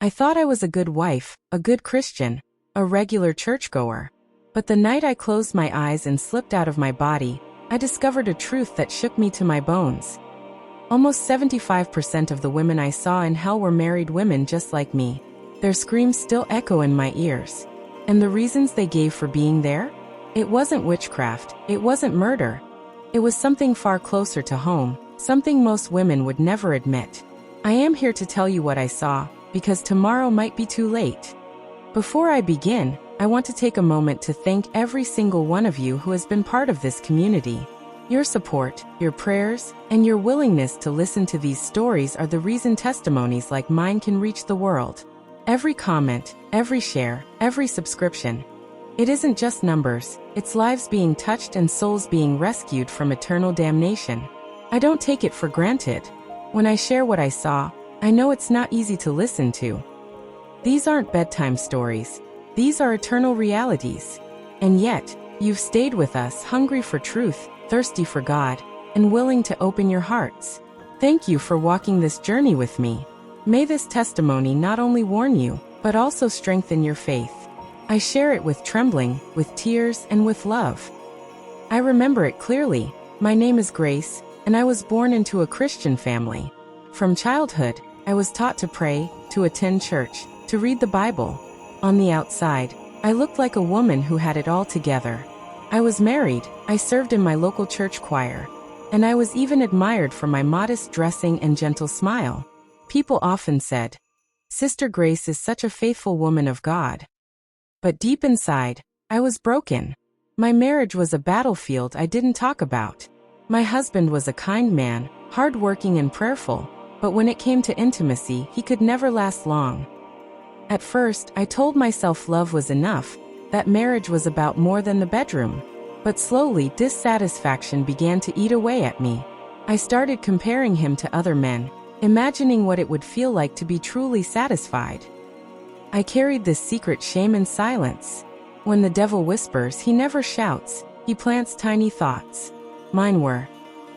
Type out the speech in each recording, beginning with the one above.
I thought I was a good wife, a good Christian, a regular churchgoer. But the night I closed my eyes and slipped out of my body, I discovered a truth that shook me to my bones. Almost 75% of the women I saw in hell were married women just like me. Their screams still echo in my ears. And the reasons they gave for being there? It wasn't witchcraft, it wasn't murder. It was something far closer to home, something most women would never admit. I am here to tell you what I saw, because tomorrow might be too late. Before I begin, I want to take a moment to thank every single one of you who has been part of this community. Your support, your prayers, and your willingness to listen to these stories are the reason testimonies like mine can reach the world. Every comment, every share, every subscription. It isn't just numbers, it's lives being touched and souls being rescued from eternal damnation. I don't take it for granted. When I share what I saw, I know it's not easy to listen to. These aren't bedtime stories. These are eternal realities. And yet, you've stayed with us, hungry for truth, thirsty for God, and willing to open your hearts. Thank you for walking this journey with me. May this testimony not only warn you, but also strengthen your faith. I share it with trembling, with tears, and with love. I remember it clearly. My name is Grace, and I was born into a Christian family. From childhood, I was taught to pray, to attend church, to read the Bible. On the outside, I looked like a woman who had it all together. I was married, I served in my local church choir, and I was even admired for my modest dressing and gentle smile. People often said, "Sister Grace is such a faithful woman of God." But deep inside, I was broken. My marriage was a battlefield I didn't talk about. My husband was a kind man, hardworking and prayerful, but when it came to intimacy, he could never last long. At first, I told myself love was enough, that marriage was about more than the bedroom. But slowly, dissatisfaction began to eat away at me. I started comparing him to other men, imagining what it would feel like to be truly satisfied. I carried this secret shame in silence. When the devil whispers, he never shouts, he plants tiny thoughts. Mine were,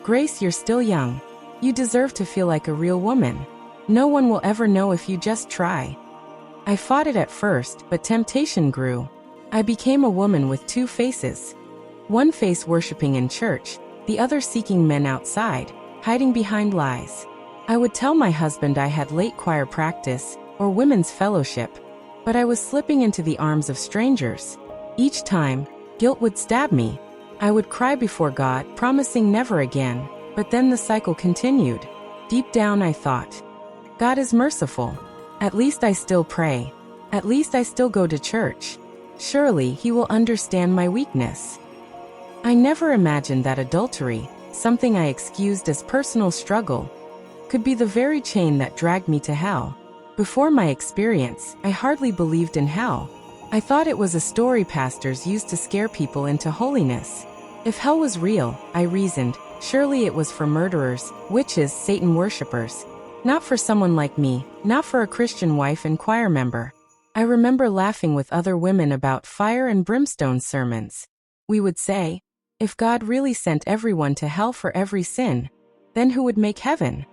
"Grace, you're still young. You deserve to feel like a real woman. No one will ever know if you just try." I fought it at first, but temptation grew. I became a woman with two faces. One face worshiping in church, the other seeking men outside, hiding behind lies. I would tell my husband I had late choir practice, or women's fellowship, but I was slipping into the arms of strangers. Each time, guilt would stab me. I would cry before God, promising never again, but then the cycle continued. Deep down I thought, God is merciful. At least I still pray. At least I still go to church. Surely He will understand my weakness. I never imagined that adultery, something I excused as personal struggle, could be the very chain that dragged me to hell. Before my experience, I hardly believed in hell. I thought it was a story pastors used to scare people into holiness. If hell was real, I reasoned, surely it was for murderers, witches, Satan worshippers. Not for someone like me, not for a Christian wife and choir member. I remember laughing with other women about fire and brimstone sermons. We would say, if God really sent everyone to hell for every sin, then who would make heaven?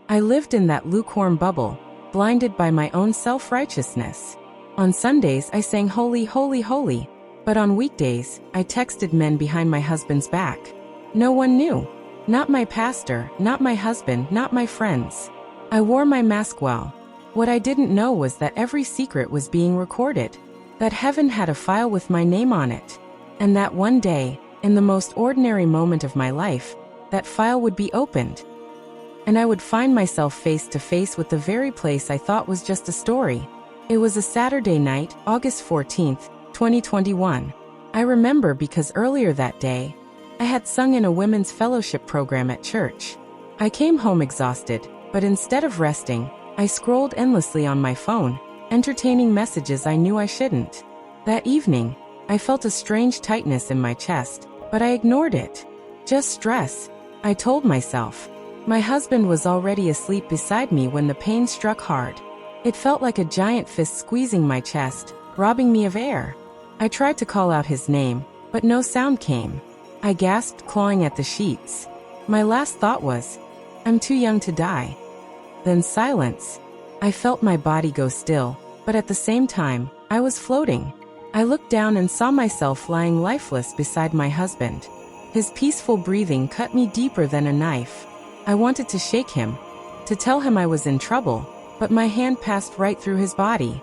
I lived in that lukewarm bubble, blinded by my own self-righteousness. On Sundays I sang holy, holy, holy, but on weekdays, I texted men behind my husband's back. No one knew. Not my pastor, not my husband, not my friends. I wore my mask well. What I didn't know was that every secret was being recorded, that heaven had a file with my name on it, and that one day, in the most ordinary moment of my life, that file would be opened. And I would find myself face to face with the very place I thought was just a story. It was a Saturday night, August 14th, 2021. I remember because earlier that day, I had sung in a women's fellowship program at church. I came home exhausted, but instead of resting, I scrolled endlessly on my phone, entertaining messages I knew I shouldn't. That evening, I felt a strange tightness in my chest, but I ignored it. Just stress, I told myself. My husband was already asleep beside me when the pain struck hard. It felt like a giant fist squeezing my chest, robbing me of air. I tried to call out his name, but no sound came. I gasped, clawing at the sheets. My last thought was, I'm too young to die. Then silence. I felt my body go still, but at the same time, I was floating. I looked down and saw myself lying lifeless beside my husband. His peaceful breathing cut me deeper than a knife. I wanted to shake him, to tell him I was in trouble, but my hand passed right through his body.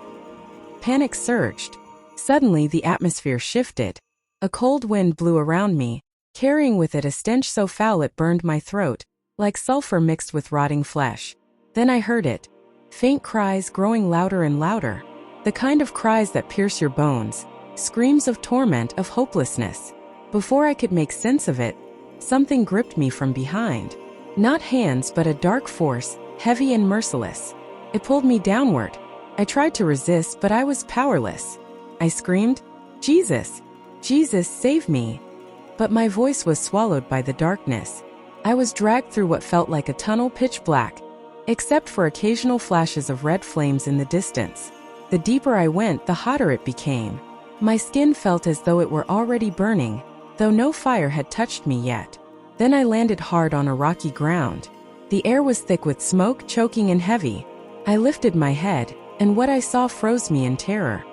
Panic surged. Suddenly the atmosphere shifted. A cold wind blew around me, carrying with it a stench so foul it burned my throat, like sulfur mixed with rotting flesh. Then I heard it. Faint cries growing louder and louder. The kind of cries that pierce your bones. Screams of torment, of hopelessness. Before I could make sense of it, something gripped me from behind. Not hands, but a dark force, heavy and merciless. It pulled me downward. I tried to resist, but I was powerless. I screamed, "Jesus! Jesus, save me!" But my voice was swallowed by the darkness. I was dragged through what felt like a tunnel, pitch black, except for occasional flashes of red flames in the distance. The deeper I went, the hotter it became. My skin felt as though it were already burning, though no fire had touched me yet. Then I landed hard on a rocky ground. The air was thick with smoke, choking and heavy. I lifted my head, and what I saw froze me in terror.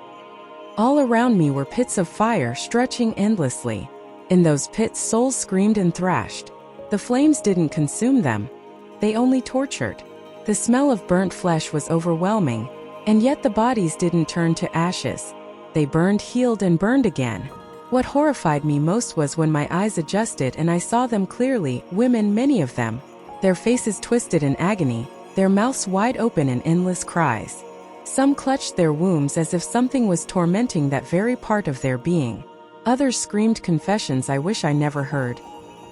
All around me were pits of fire stretching endlessly. In those pits, souls screamed and thrashed. The flames didn't consume them. They only tortured. The smell of burnt flesh was overwhelming, and yet the bodies didn't turn to ashes. They burned, healed, and burned again. What horrified me most was when my eyes adjusted and I saw them clearly, women, many of them. Their faces twisted in agony, their mouths wide open in endless cries. Some clutched their wombs as if something was tormenting that very part of their being. Others screamed confessions I wish I never heard.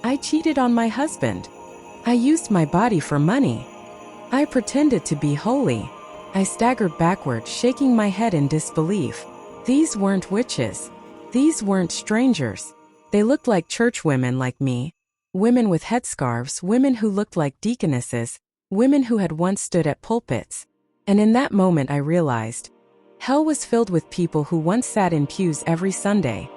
I cheated on my husband. I used my body for money. I pretended to be holy. I staggered backward, shaking my head in disbelief. These weren't witches. These weren't strangers. They looked like church women like me. Women with headscarves, women who looked like deaconesses, women who had once stood at pulpits. And in that moment I realized, hell was filled with people who once sat in pews every Sunday.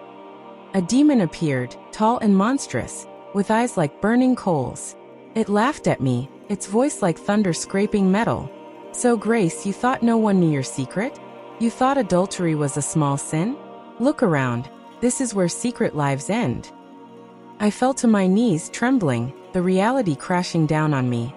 A demon appeared, tall and monstrous, with eyes like burning coals. It laughed at me, its voice like thunder scraping metal. "So Grace, you thought no one knew your secret? You thought adultery was a small sin? Look around, this is where secret lives end." I fell to my knees, trembling, the reality crashing down on me.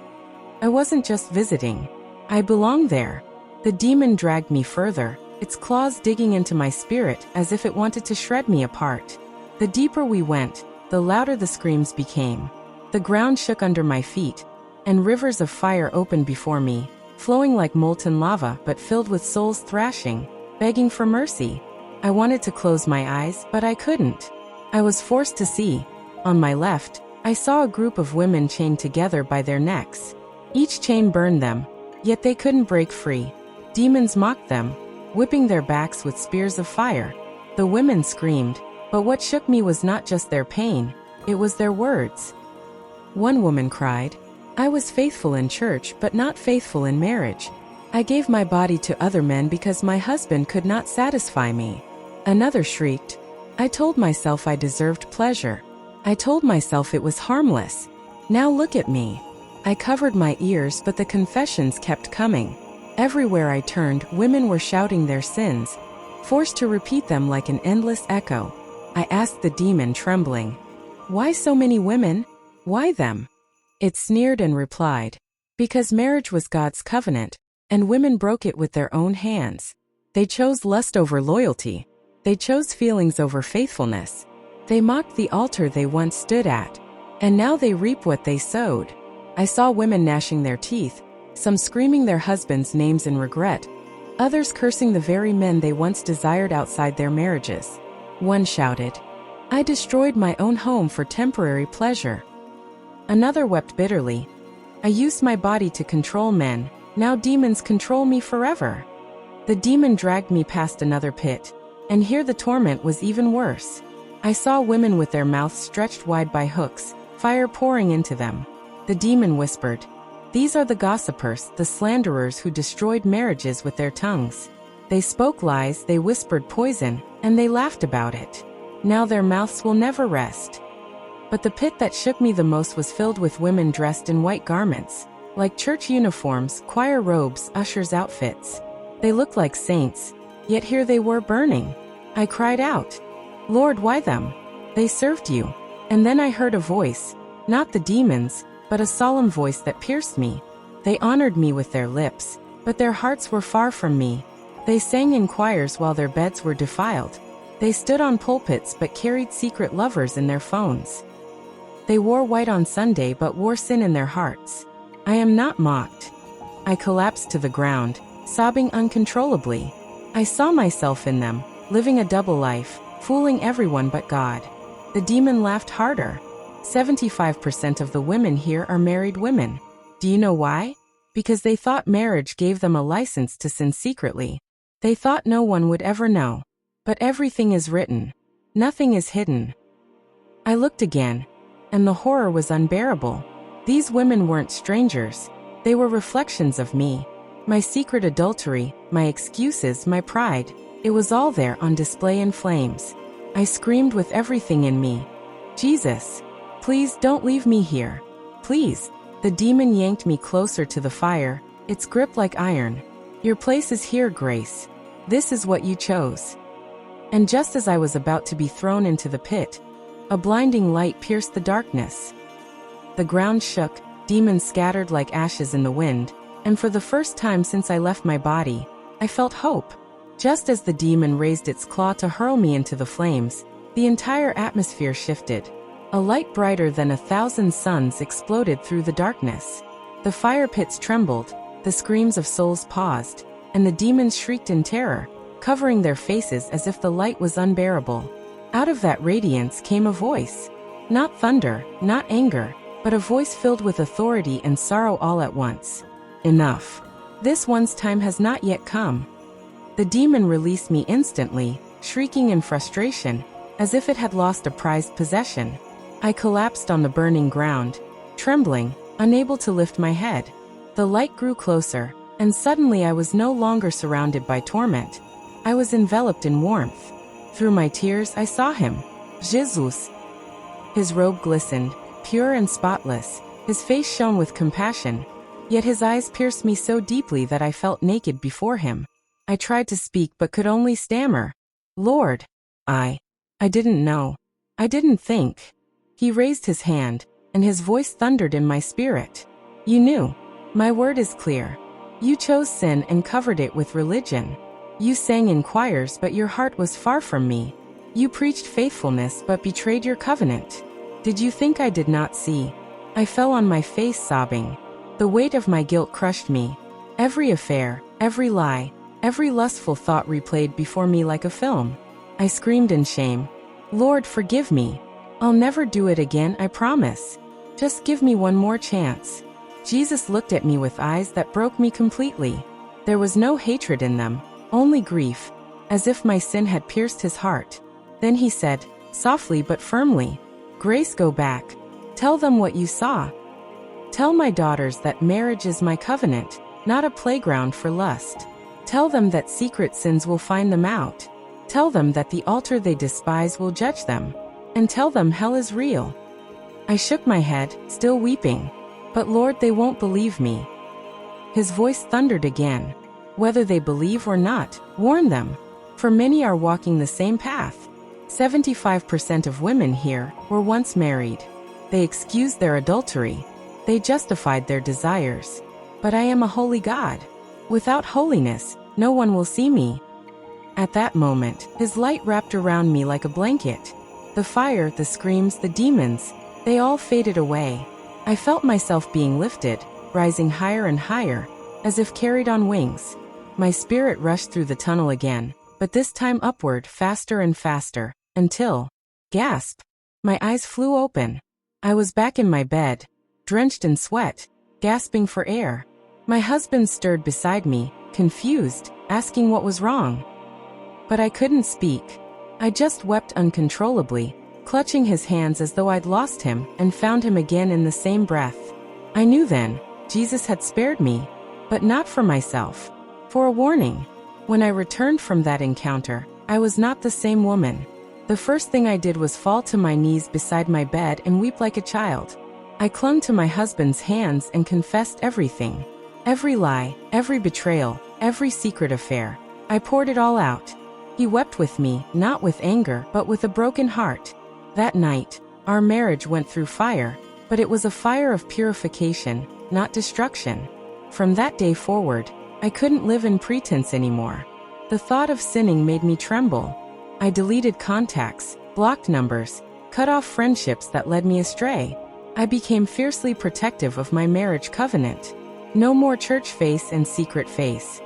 I wasn't just visiting. I belonged there. The demon dragged me further, its claws digging into my spirit as if it wanted to shred me apart. The deeper we went, the louder the screams became. The ground shook under my feet, and rivers of fire opened before me, flowing like molten lava but filled with souls thrashing, begging for mercy. I wanted to close my eyes, but I couldn't. I was forced to see. On my left, I saw a group of women chained together by their necks. Each chain burned them, yet they couldn't break free. Demons mocked them, whipping their backs with spears of fire. The women screamed, but what shook me was not just their pain, it was their words. One woman cried, "I was faithful in church but not faithful in marriage. I gave my body to other men because my husband could not satisfy me." Another shrieked, "I told myself I deserved pleasure. I told myself it was harmless. Now look at me." I covered my ears, but the confessions kept coming. Everywhere I turned, women were shouting their sins, forced to repeat them like an endless echo. I asked the demon, trembling, "Why so many women? Why them?" It sneered and replied, "Because marriage was God's covenant, and women broke it with their own hands. They chose lust over loyalty. They chose feelings over faithfulness. They mocked the altar they once stood at, and now they reap what they sowed." I saw women gnashing their teeth, some screaming their husbands' names in regret, others cursing the very men they once desired outside their marriages. One shouted, "I destroyed my own home for temporary pleasure." Another wept bitterly, "I used my body to control men, now demons control me forever." The demon dragged me past another pit, and here the torment was even worse. I saw women with their mouths stretched wide by hooks, fire pouring into them. The demon whispered, "These are the gossipers, the slanderers who destroyed marriages with their tongues. They spoke lies, they whispered poison, and they laughed about it. Now their mouths will never rest." But the pit that shook me the most was filled with women dressed in white garments, like church uniforms, choir robes, ushers' outfits. They looked like saints, yet here they were burning. I cried out, "Lord, why them? They served you." And then I heard a voice, not the demons, but a solemn voice that pierced me. They honored me with their lips, but their hearts were far from me. They sang in choirs while their beds were defiled. They stood on pulpits but carried secret lovers in their phones. They wore white on Sunday but wore sin in their hearts. I am not mocked. I collapsed to the ground, sobbing uncontrollably. I saw myself in them, living a double life, fooling everyone but God. The demon laughed harder. 75% of the women here are married women. Do you know why? Because they thought marriage gave them a license to sin secretly. They thought no one would ever know. But everything is written. Nothing is hidden. I looked again, and the horror was unbearable. These women weren't strangers. They were reflections of me. My secret adultery, my excuses, my pride. It was all there on display in flames. I screamed with everything in me, "Jesus, please don't leave me here. Please." The demon yanked me closer to the fire, its grip like iron. "Your place is here, Grace. This is what you chose." And just as I was about to be thrown into the pit, a blinding light pierced the darkness. The ground shook, demons scattered like ashes in the wind, and for the first time since I left my body, I felt hope. Just as the demon raised its claw to hurl me into the flames, the entire atmosphere shifted. A light brighter than 1,000 suns exploded through the darkness. The fire pits trembled, the screams of souls paused, and the demons shrieked in terror, covering their faces as if the light was unbearable. Out of that radiance came a voice. Not thunder, not anger, but a voice filled with authority and sorrow all at once. "Enough. This one's time has not yet come." The demon released me instantly, shrieking in frustration, as if it had lost a prized possession. I collapsed on the burning ground, trembling, unable to lift my head. The light grew closer, and suddenly I was no longer surrounded by torment. I was enveloped in warmth. Through my tears I saw him, Jesus. His robe glistened, pure and spotless, his face shone with compassion, yet his eyes pierced me so deeply that I felt naked before him. I tried to speak but could only stammer. "Lord, I didn't know. I didn't think." He raised his hand, and his voice thundered in my spirit. "You knew. My word is clear. You chose sin and covered it with religion. You sang in choirs but your heart was far from me. You preached faithfulness but betrayed your covenant. Did you think I did not see?" I fell on my face sobbing. The weight of my guilt crushed me. Every affair, every lie, every lustful thought replayed before me like a film. I screamed in shame, "Lord, forgive me. I'll never do it again, I promise. Just give me one more chance." Jesus looked at me with eyes that broke me completely. There was no hatred in them, only grief, as if my sin had pierced his heart. Then he said, softly but firmly, "Grace, go back. Tell them what you saw. Tell my daughters that marriage is my covenant, not a playground for lust. Tell them that secret sins will find them out. Tell them that the altar they despise will judge them. And tell them hell is real." I shook my head, still weeping. "But Lord, they won't believe me." His voice thundered again. "Whether they believe or not, warn them. For many are walking the same path. 75% of women here were once married. They excused their adultery. They justified their desires. But I am a holy God. Without holiness, no one will see me." At that moment, his light wrapped around me like a blanket. The fire, the screams, the demons, they all faded away. I felt myself being lifted, rising higher and higher, as if carried on wings. My spirit rushed through the tunnel again, but this time upward, faster and faster, until, gasp, my eyes flew open. I was back in my bed, drenched in sweat, gasping for air. My husband stirred beside me, confused, asking what was wrong. But I couldn't speak. I just wept uncontrollably, clutching his hands as though I'd lost him and found him again in the same breath. I knew then, Jesus had spared me, but not for myself. For a warning. When I returned from that encounter, I was not the same woman. The first thing I did was fall to my knees beside my bed and weep like a child. I clung to my husband's hands and confessed everything. Every lie, every betrayal, every secret affair. I poured it all out. He wept with me, not with anger, but with a broken heart. That night, our marriage went through fire, but it was a fire of purification, not destruction. From that day forward, I couldn't live in pretense anymore. The thought of sinning made me tremble. I deleted contacts, blocked numbers, cut off friendships that led me astray. I became fiercely protective of my marriage covenant. No more church face and secret face.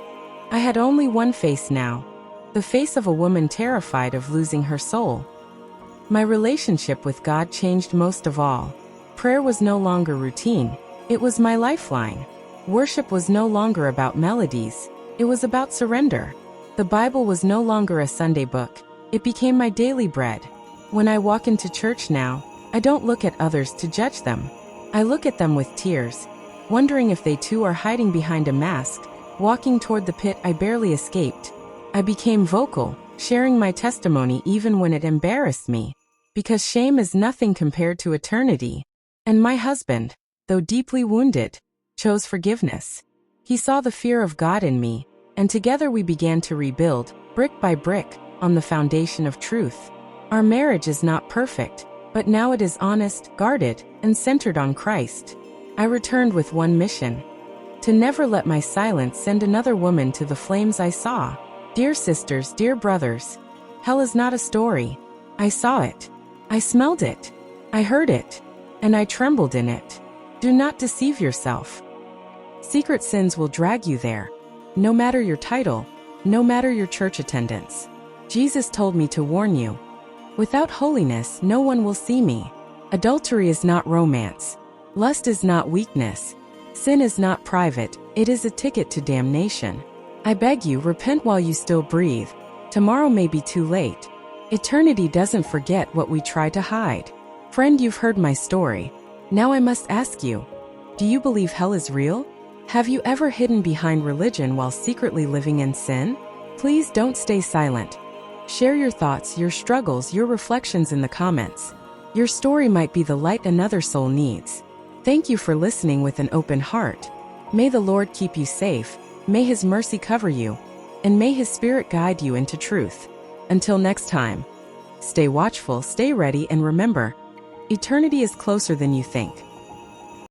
I had only one face now. The face of a woman terrified of losing her soul. My relationship with God changed most of all. Prayer was no longer routine. It was my lifeline. Worship was no longer about melodies. It was about surrender. The Bible was no longer a Sunday book. It became my daily bread. When I walk into church now, I don't look at others to judge them. I look at them with tears, wondering if they too are hiding behind a mask, walking toward the pit I barely escaped. I became vocal, sharing my testimony even when it embarrassed me, because shame is nothing compared to eternity. And my husband, though deeply wounded, chose forgiveness. He saw the fear of God in me, and together we began to rebuild, brick by brick, on the foundation of truth. Our marriage is not perfect, but now it is honest, guarded, and centered on Christ. I returned with one mission: to never let my silence send another woman to the flames I saw. Dear sisters, dear brothers, hell is not a story. I saw it. I smelled it. I heard it. And I trembled in it. Do not deceive yourself. Secret sins will drag you there. No matter your title, no matter your church attendance. Jesus told me to warn you. Without holiness, no one will see me. Adultery is not romance. Lust is not weakness. Sin is not private. It is a ticket to damnation. I beg you, repent while you still breathe. Tomorrow may be too late. Eternity doesn't forget what we try to hide. Friend, you've heard my story. Now I must ask you, do you believe hell is real? Have you ever hidden behind religion while secretly living in sin? Please don't stay silent. Share your thoughts, your struggles, your reflections in the comments. Your story might be the light another soul needs. Thank you for listening with an open heart. May the Lord keep you safe. May His mercy cover you, and may His Spirit guide you into truth. Until next time, stay watchful, stay ready, and remember, eternity is closer than you think.